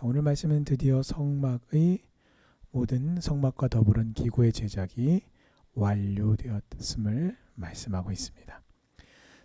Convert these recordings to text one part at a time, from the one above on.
오늘 말씀은 드디어 성막의 모든 성막과 더불은 기구의 제작이 완료되었음을 말씀하고 있습니다.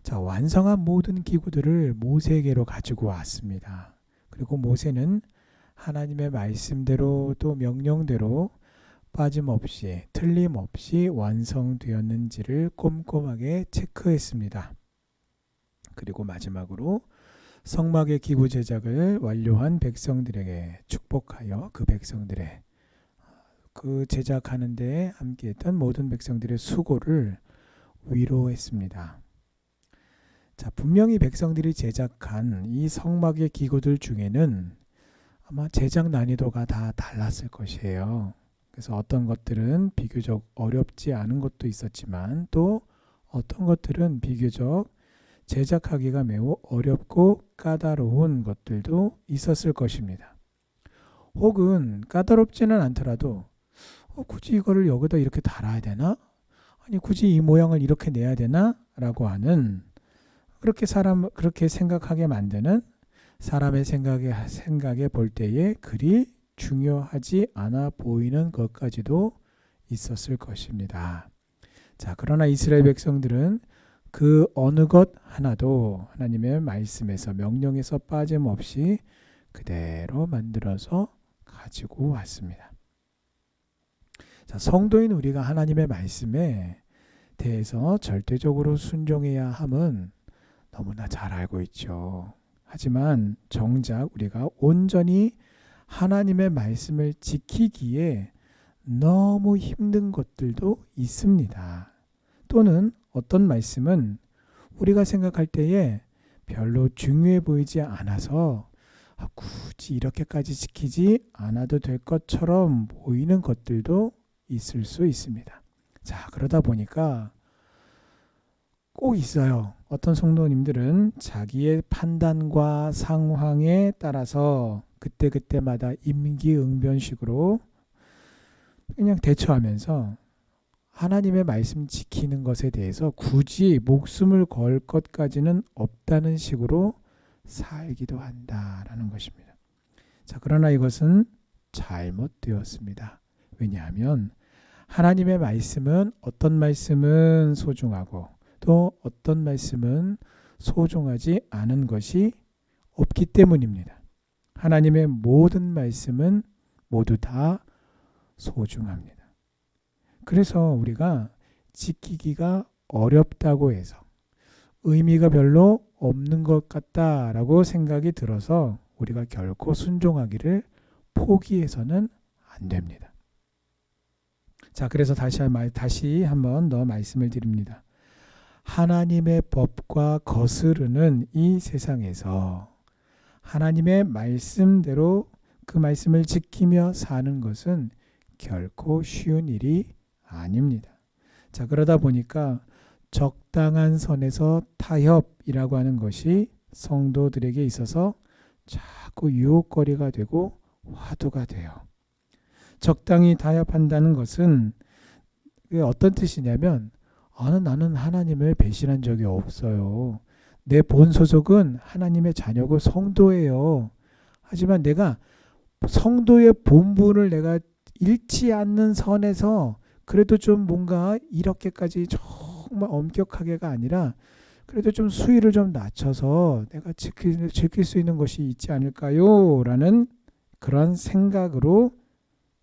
자, 완성한 모든 기구들을 모세에게로 가지고 왔습니다. 그리고 모세는 하나님의 말씀대로 또 명령대로 빠짐없이 틀림없이 완성되었는지를 꼼꼼하게 체크했습니다. 그리고 마지막으로 성막의 기구 제작을 완료한 백성들에게 축복하여 그 백성들의 그 제작하는 데에 함께했던 모든 백성들의 수고를 위로했습니다. 자, 분명히 백성들이 제작한 이 성막의 기구들 중에는 아마 제작 난이도가 다 달랐을 것이에요. 그래서 어떤 것들은 비교적 어렵지 않은 것도 있었지만 또 어떤 것들은 비교적 제작하기가 매우 어렵고 까다로운 것들도 있었을 것입니다. 혹은 까다롭지는 않더라도 굳이 이거를 여기다 이렇게 달아야 되나? 아니 굳이 이 모양을 이렇게 내야 되나? 라고 하는 그렇게 생각하게 만드는 사람의 생각에 볼 때에 그리 중요하지 않아 보이는 것까지도 있었을 것입니다. 자, 그러나 이스라엘 백성들은 그 어느 것 하나도 하나님의 말씀에서 명령에서 빠짐없이 그대로 만들어서 가지고 왔습니다. 자, 성도인 우리가 하나님의 말씀에 대해서 절대적으로 순종해야 함은 너무나 잘 알고 있죠. 하지만 정작 우리가 온전히 하나님의 말씀을 지키기에 너무 힘든 것들도 있습니다. 또는 어떤 말씀은 우리가 생각할 때에 별로 중요해 보이지 않아서 굳이 이렇게까지 지키지 않아도 될 것처럼 보이는 것들도 있을 수 있습니다. 자, 그러다 보니까 꼭 있어요. 어떤 성도님들은 자기의 판단과 상황에 따라서 그때그때마다 임기응변식으로 그냥 대처하면서 하나님의 말씀 지키는 것에 대해서 굳이 목숨을 걸 것까지는 없다는 식으로 살기도 한다라는 것입니다. 자, 그러나 이것은 잘못되었습니다. 왜냐하면 하나님의 말씀은 어떤 말씀은 소중하고 또 어떤 말씀은 소중하지 않은 것이 없기 때문입니다. 하나님의 모든 말씀은 모두 다 소중합니다. 그래서 우리가 지키기가 어렵다고 해서 의미가 별로 없는 것 같다라고 생각이 들어서 우리가 결코 순종하기를 포기해서는 안 됩니다. 자, 그래서 다시 한번 더 말씀을 드립니다. 하나님의 법과 거스르는 이 세상에서 하나님의 말씀대로 그 말씀을 지키며 사는 것은 결코 쉬운 일이 아닙니다. 자, 그러다 보니까 적당한 선에서 타협이라고 하는 것이 성도들에게 있어서 자꾸 유혹거리가 되고 화두가 돼요. 적당히 타협한다는 것은 어떤 뜻이냐면 나는 하나님을 배신한 적이 없어요. 내 본 소속은 하나님의 자녀고 성도예요. 하지만 내가 성도의 본분을 내가 잃지 않는 선에서 그래도 좀 뭔가 이렇게까지 정말 엄격하게가 아니라 그래도 좀 수위를 좀 낮춰서 내가 지킬 수 있는 것이 있지 않을까요? 라는 그런 생각으로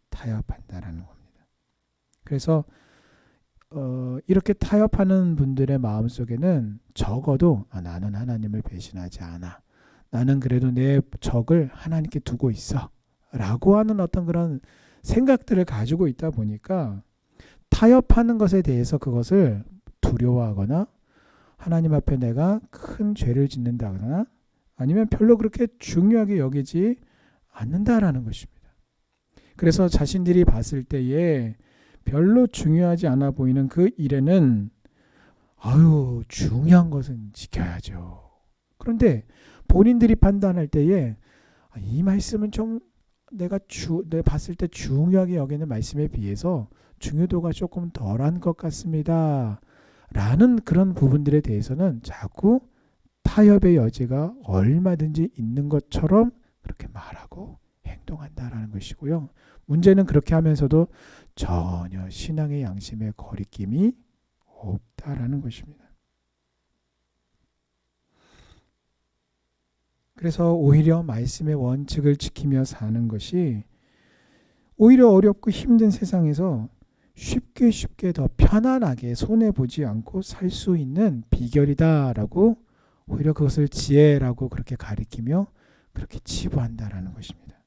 타협한다라는 겁니다. 그래서 이렇게 타협하는 분들의 마음속에는 적어도 나는 하나님을 배신하지 않아. 나는 그래도 내 적을 하나님께 두고 있어. 라고 하는 어떤 그런 생각들을 가지고 있다 보니까 타협하는 것에 대해서 그것을 두려워하거나 하나님 앞에 내가 큰 죄를 짓는다거나 아니면 별로 그렇게 중요하게 여기지 않는다라는 것입니다. 그래서 자신들이 봤을 때에 별로 중요하지 않아 보이는 그 일에는 중요한 것은 지켜야죠. 그런데 본인들이 판단할 때에 이 말씀은 좀 내가 봤을 때 중요하게 여기는 말씀에 비해서 중요도가 조금 덜한 것 같습니다. 라는 그런 부분들에 대해서는 자꾸 타협의 여지가 얼마든지 있는 것처럼 그렇게 말하고 행동한다라는 것이고요. 문제는 그렇게 하면서도 전혀 신앙의 양심에 거리낌이 없다라는 것입니다. 그래서 오히려 말씀의 원칙을 지키며 사는 것이 오히려 어렵고 힘든 세상에서 쉽게 더 편안하게 손해보지 않고 살 수 있는 비결이다라고 오히려 그것을 지혜라고 그렇게 가리키며 그렇게 치부한다라는 것입니다.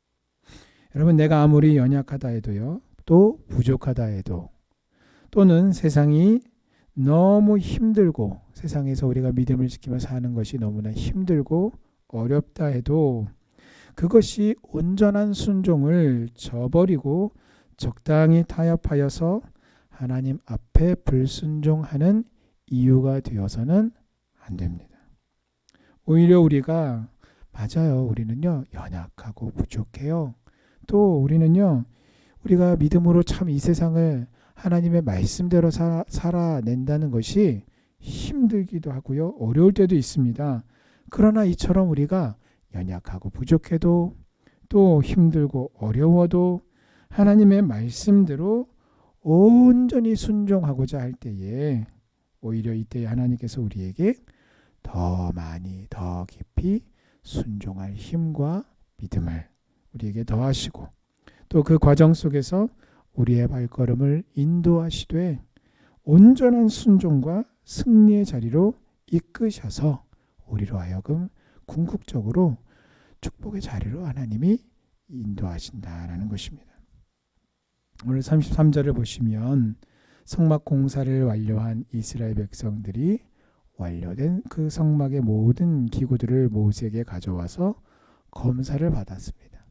여러분, 내가 아무리 연약하다 해도요, 또 부족하다 해도, 또는 세상이 너무 힘들고 세상에서 우리가 믿음을 지키며 사는 것이 너무나 힘들고 어렵다 해도 그것이 온전한 순종을 저버리고 적당히 타협하여서 하나님 앞에 불순종하는 이유가 되어서는 안 됩니다. 오히려 우리가 맞아요. 우리는요 연약하고 부족해요. 또 우리는요 우리가 믿음으로 참 이 세상을 하나님의 말씀대로 살아낸다는 것이 힘들기도 하고요. 어려울 때도 있습니다. 그러나 이처럼 우리가 연약하고 부족해도 또 힘들고 어려워도 하나님의 말씀대로 온전히 순종하고자 할 때에 오히려 이때 하나님께서 우리에게 더 많이 더 깊이 순종할 힘과 믿음을 우리에게 더하시고 또 그 과정 속에서 우리의 발걸음을 인도하시되 온전한 순종과 승리의 자리로 이끄셔서 우리로 하여금 궁극적으로 축복의 자리로 하나님이 인도하신다라는 것입니다. 오늘 33절을 보시면 성막 공사를 완료한 이스라엘 백성들이 완료된 그 성막의 모든 기구들을 모세에게 가져와서 검사를 받았습니다.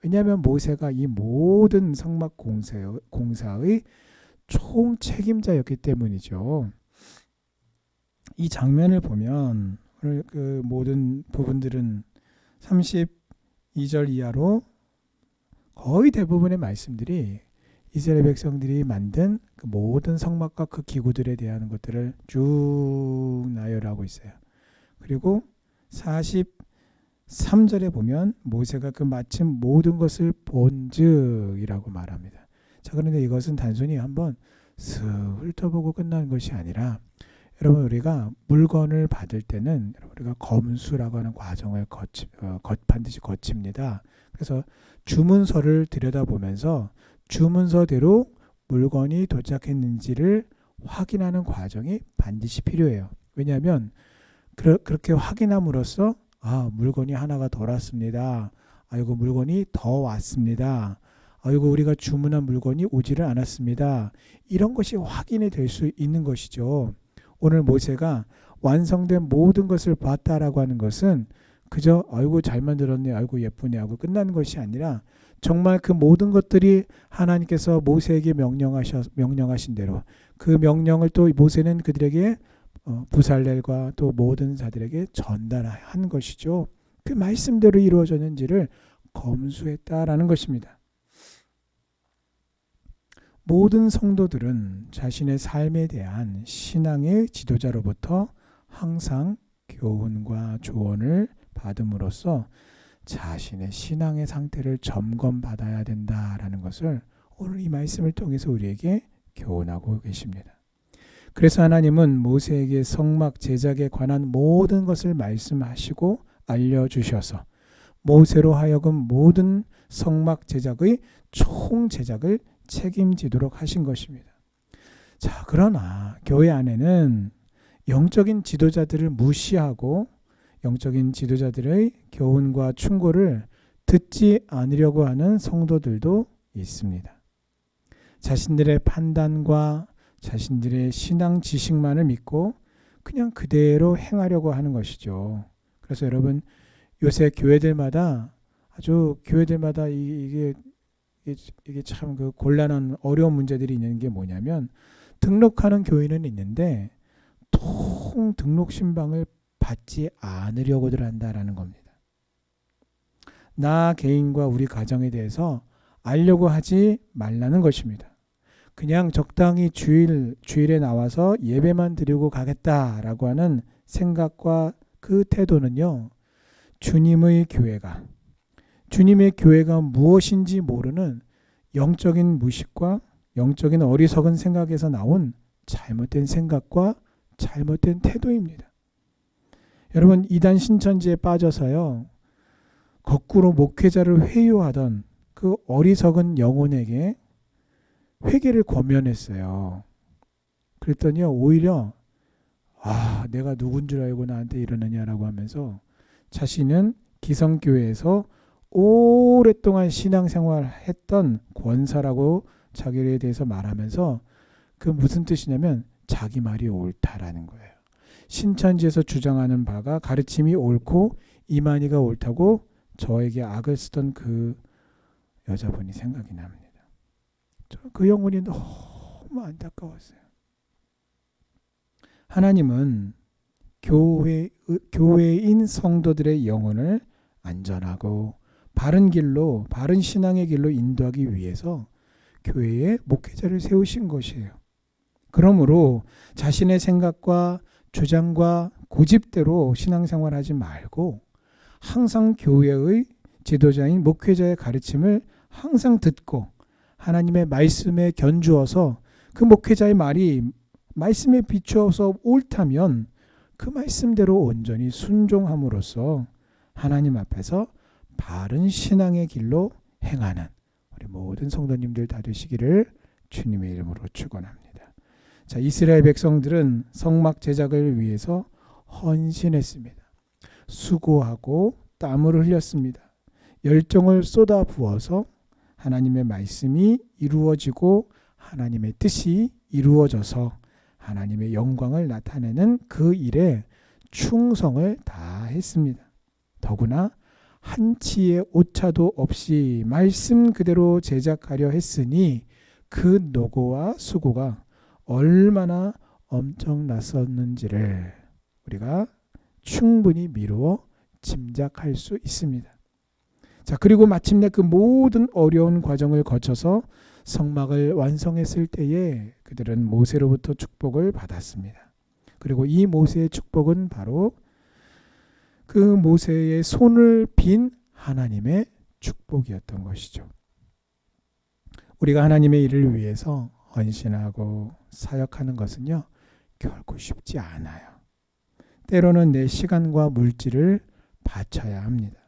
왜냐하면 모세가 이 모든 성막 공사의 총책임자였기 때문이죠. 이 장면을 보면 오늘 그 모든 부분들은 32절 이하로 거의 대부분의 말씀들이 이스라엘 백성들이 만든 그 모든 성막과 그 기구들에 대한 것들을 쭉 나열하고 있어요. 그리고 43절에 보면 모세가 그 마침 모든 것을 본즉이라고 말합니다. 자, 그런데 이것은 단순히 한번 슥 훑어보고 끝나는 것이 아니라 여러분 우리가 물건을 받을 때는 우리가 검수라고 하는 과정을 반드시 거칩니다. 그래서 주문서를 들여다보면서 주문서대로 물건이 도착했는지를 확인하는 과정이 반드시 필요해요. 왜냐하면 그렇게 확인함으로써 물건이 하나가 덜 왔습니다. 아이고 물건이 더 왔습니다. 아이고 우리가 주문한 물건이 오지를 않았습니다. 이런 것이 확인이 될 수 있는 것이죠. 오늘 모세가 완성된 모든 것을 봤다라고 하는 것은 그저 아이고 잘 만들었네, 아이고 예쁘네 하고 끝나는 것이 아니라 정말 그 모든 것들이 하나님께서 모세에게 명령하신 대로 그 명령을 또 모세는 그들에게 부살렐과 또 모든 자들에게 전달한 것이죠. 그 말씀대로 이루어졌는지를 검수했다라는 것입니다. 모든 성도들은 자신의 삶에 대한 신앙의 지도자로부터 항상 교훈과 조언을 받음으로써 자신의 신앙의 상태를 점검받아야 된다라는 것을 오늘 이 말씀을 통해서 우리에게 교훈하고 계십니다. 그래서 하나님은 모세에게 성막 제작에 관한 모든 것을 말씀하시고 알려주셔서 모세로 하여금 모든 성막 제작의 총 제작을 책임지도록 하신 것입니다. 자, 그러나 교회 안에는 영적인 지도자들을 무시하고 영적인 지도자들의 교훈과 충고를 듣지 않으려고 하는 성도들도 있습니다. 자신들의 판단과 자신들의 신앙 지식만을 믿고 그냥 그대로 행하려고 하는 것이죠. 그래서 여러분 요새 교회들마다 이게 참 그 곤란한 어려운 문제들이 있는 게 뭐냐면 등록하는 교인은 있는데 통 등록 신방을 받지 않으려고들 한다라는 겁니다. 나 개인과 우리 가정에 대해서 알려고 하지 말라는 것입니다. 그냥 적당히 주일에 나와서 예배만 드리고 가겠다라고 하는 생각과 그 태도는요, 주님의 교회가 주님의 교회가 무엇인지 모르는 영적인 무식과 영적인 어리석은 생각에서 나온 잘못된 생각과 잘못된 태도입니다. 여러분, 이단 신천지에 빠져서요, 거꾸로 목회자를 회유하던 그 어리석은 영혼에게 회개를 권면했어요. 그랬더니요, 오히려 내가 누군 줄 알고 나한테 이러느냐라고 하면서 자신은 기성교회에서 오랫동안 신앙생활했던 권사라고 자기에 대해서 말하면서 그 무슨 뜻이냐면 자기 말이 옳다라는 거예요. 신천지에서 주장하는 바가 가르침이 옳고 이만희가 옳다고 저에게 악을 쓰던 그 여자분이 생각이 납니다. 그 영혼이 너무 안타까웠어요. 하나님은 교회인 성도들의 영혼을 안전하고 바른 길로, 바른 신앙의 길로 인도하기 위해서 교회에 목회자를 세우신 것이에요. 그러므로 자신의 생각과 주장과 고집대로 신앙생활하지 말고 항상 교회의 지도자인 목회자의 가르침을 항상 듣고 하나님의 말씀에 견주어서 그 목회자의 말이 말씀에 비추어서 옳다면 그 말씀대로 온전히 순종함으로써 하나님 앞에서 바른 신앙의 길로 행하는 우리 모든 성도님들 다 되시기를 주님의 이름으로 축원합니다. 자, 이스라엘 백성들은 성막 제작을 위해서 헌신했습니다. 수고하고 땀을 흘렸습니다. 열정을 쏟아 부어서 하나님의 말씀이 이루어지고 하나님의 뜻이 이루어져서 하나님의 영광을 나타내는 그 일에 충성을 다했습니다. 더구나 한치의 오차도 없이 말씀 그대로 제작하려 했으니 그 노고와 수고가 얼마나 엄청났었는지를 우리가 충분히 미루어 짐작할 수 있습니다. 자, 그리고 마침내 그 모든 어려운 과정을 거쳐서 성막을 완성했을 때에 그들은 모세로부터 축복을 받았습니다. 그리고 이 모세의 축복은 바로 그 모세의 손을 빈 하나님의 축복이었던 것이죠. 우리가 하나님의 일을 위해서 헌신하고 사역하는 것은요, 결코 쉽지 않아요. 때로는 내 시간과 물질을 바쳐야 합니다.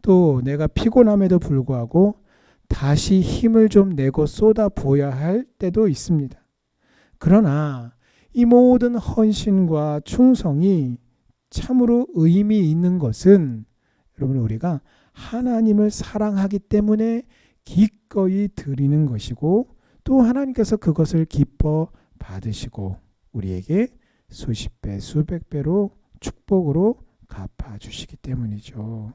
또 내가 피곤함에도 불구하고 다시 힘을 좀 내고 쏟아 부어야 할 때도 있습니다. 그러나 이 모든 헌신과 충성이 참으로 의미 있는 것은 여러분 우리가 하나님을 사랑하기 때문에 기꺼이 드리는 것이고 또 하나님께서 그것을 기뻐 받으시고 우리에게 수십 배 수백 배로 축복으로 갚아주시기 때문이죠.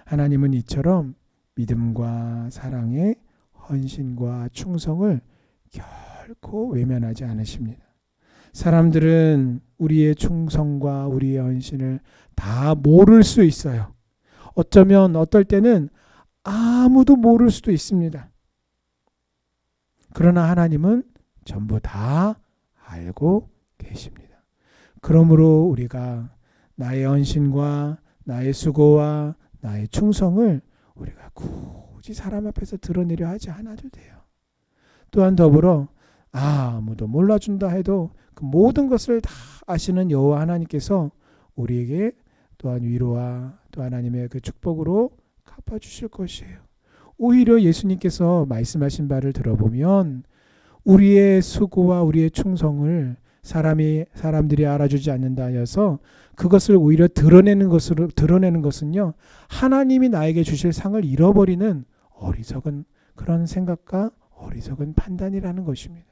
하나님은 이처럼 믿음과 사랑의 헌신과 충성을 결코 외면하지 않으십니다. 사람들은 우리의 충성과 우리의 헌신을 다 모를 수 있어요. 어쩌면 어떨 때는 아무도 모를 수도 있습니다. 그러나 하나님은 전부 다 알고 계십니다. 그러므로 우리가 나의 헌신과 나의 수고와 나의 충성을 우리가 굳이 사람 앞에서 드러내려 하지 않아도 돼요. 또한 더불어 아무도 몰라준다 해도 그 모든 것을 다 아시는 여호와 하나님께서 우리에게 또한 위로와 또 하나님의 그 축복으로 갚아주실 것이에요. 오히려 예수님께서 말씀하신 바를 들어보면 우리의 수고와 우리의 충성을 사람들이 알아주지 않는다 하여서 그것을 오히려 드러내는 것은요, 하나님이 나에게 주실 상을 잃어버리는 어리석은 그런 생각과 어리석은 판단이라는 것입니다.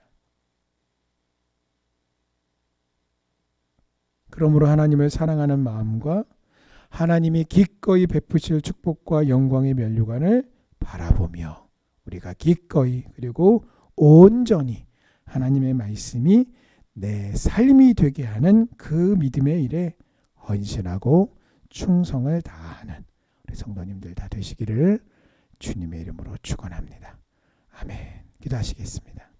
그러므로 하나님을 사랑하는 마음과 하나님이 기꺼이 베푸실 축복과 영광의 면류관을 바라보며 우리가 기꺼이 그리고 온전히 하나님의 말씀이 내 삶이 되게 하는 그 믿음의 일에 헌신하고 충성을 다하는 우리 성도님들 다 되시기를 주님의 이름으로 축원합니다. 아멘. 기도하시겠습니다.